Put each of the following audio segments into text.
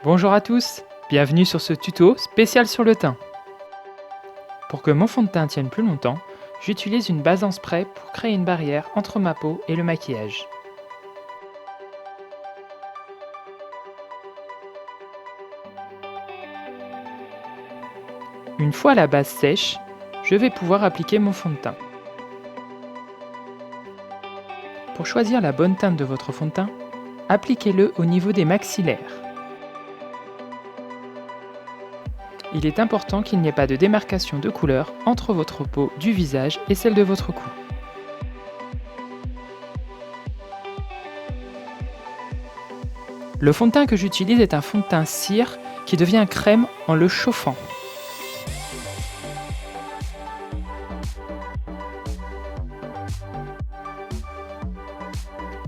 Bonjour à tous, bienvenue sur ce tuto spécial sur le teint. Pour que mon fond de teint tienne plus longtemps, j'utilise une base en spray pour créer une barrière entre ma peau et le maquillage. Une fois la base sèche, je vais pouvoir appliquer mon fond de teint. Pour choisir la bonne teinte de votre fond de teint, appliquez-le au niveau des maxillaires. Il est important qu'il n'y ait pas de démarcation de couleur entre votre peau du visage et celle de votre cou. Le fond de teint que j'utilise est un fond de teint cire qui devient crème en le chauffant.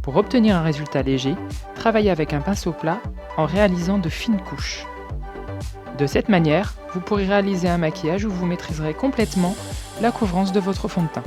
Pour obtenir un résultat léger, travaillez avec un pinceau plat en réalisant de fines couches. De cette manière, vous pourrez réaliser un maquillage où vous maîtriserez complètement la couvrance de votre fond de teint.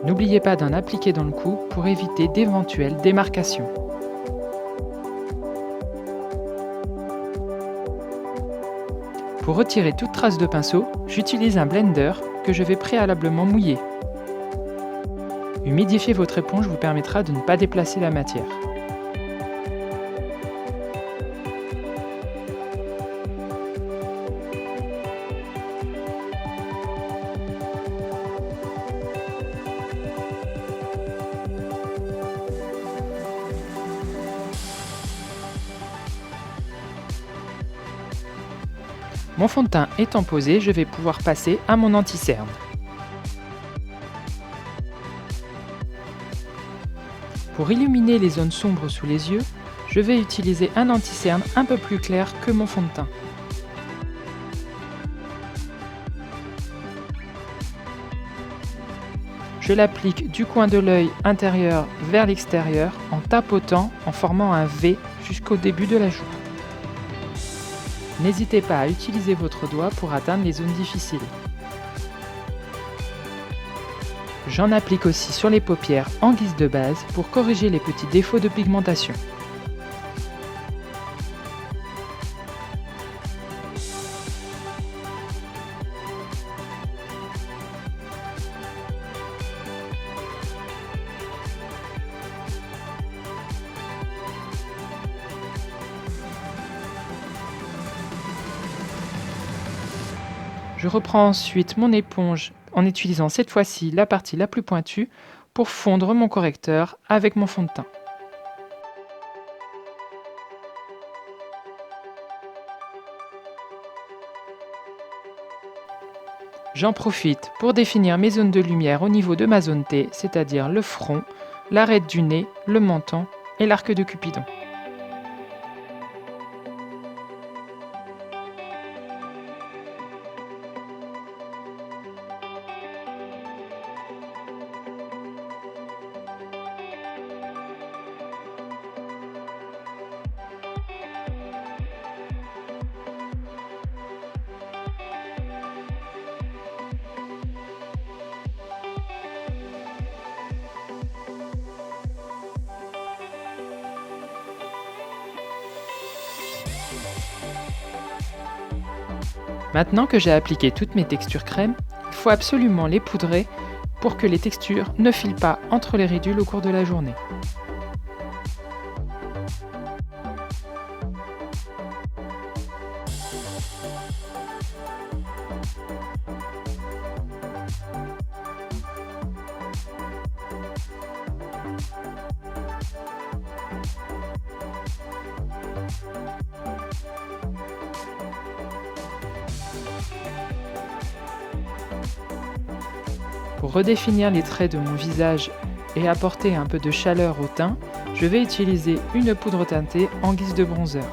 N'oubliez pas d'en appliquer dans le cou pour éviter d'éventuelles démarcations. Pour retirer toute trace de pinceau, j'utilise un blender que je vais préalablement mouiller. Humidifier votre éponge vous permettra de ne pas déplacer la matière. Mon fond de teint étant posé, je vais pouvoir passer à mon anti-cerne. Pour illuminer les zones sombres sous les yeux, je vais utiliser un anti-cerne un peu plus clair que mon fond de teint. Je l'applique du coin de l'œil intérieur vers l'extérieur en tapotant en formant un V jusqu'au début de la joue. N'hésitez pas à utiliser votre doigt pour atteindre les zones difficiles. J'en applique aussi sur les paupières en guise de base pour corriger les petits défauts de pigmentation. Je reprends ensuite mon éponge en utilisant cette fois-ci la partie la plus pointue pour fondre mon correcteur avec mon fond de teint. J'en profite pour définir mes zones de lumière au niveau de ma zone T, c'est-à-dire le front, l'arête du nez, le menton et l'arc de Cupidon. Maintenant que j'ai appliqué toutes mes textures crème, il faut absolument les poudrer pour que les textures ne filent pas entre les ridules au cours de la journée. Pour redéfinir les traits de mon visage et apporter un peu de chaleur au teint, je vais utiliser une poudre teintée en guise de bronzer.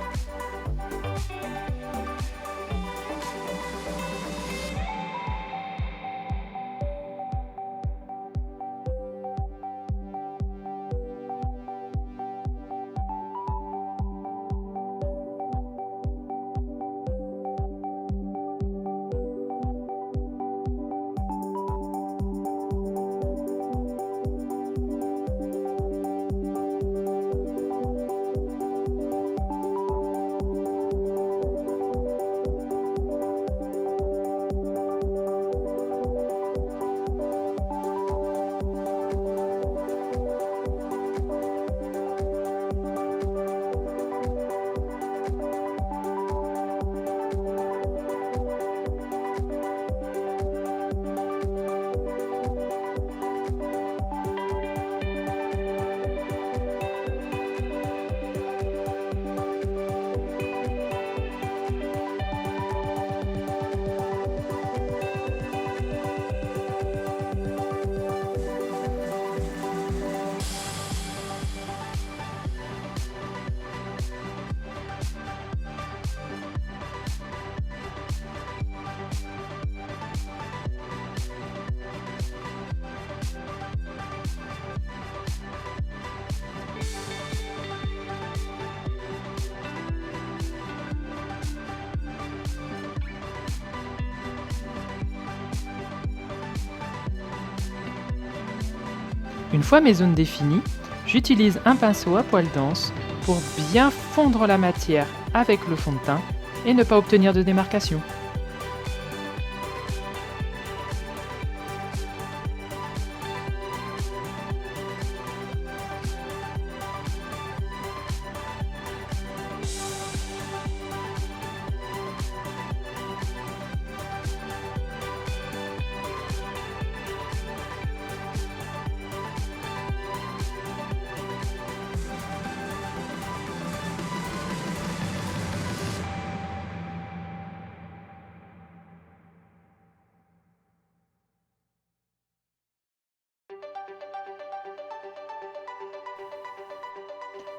Une fois mes zones définies, j'utilise un pinceau à poil dense pour bien fondre la matière avec le fond de teint et ne pas obtenir de démarcation.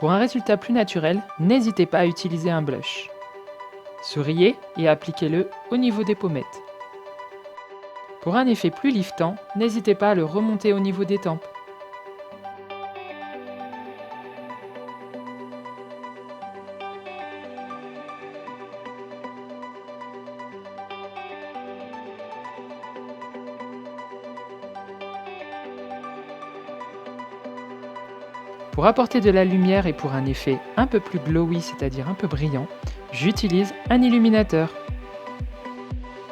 Pour un résultat plus naturel, n'hésitez pas à utiliser un blush. Souriez et appliquez-le au niveau des pommettes. Pour un effet plus liftant, n'hésitez pas à le remonter au niveau des tempes. Pour apporter de la lumière et pour un effet un peu plus glowy, c'est-à-dire un peu brillant, j'utilise un illuminateur.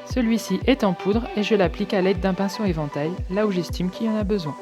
Celui-ci est en poudre et je l'applique à l'aide d'un pinceau éventail, là où j'estime qu'il y en a besoin.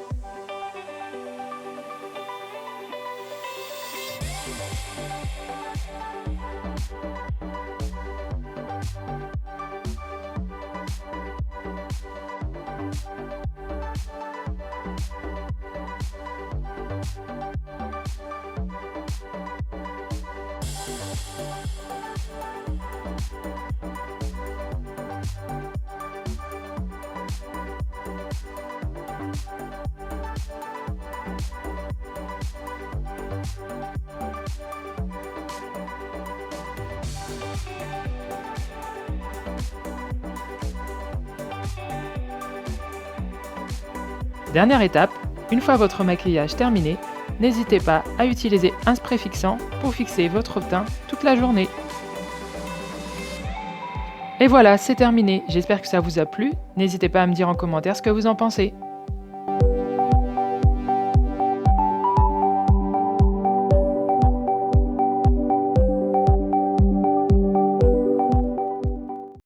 Dernière étape, une fois votre maquillage terminé, n'hésitez pas à utiliser un spray fixant pour fixer votre teint toute la journée. Et voilà, c'est terminé. J'espère que ça vous a plu. N'hésitez pas à me dire en commentaire ce que vous en pensez.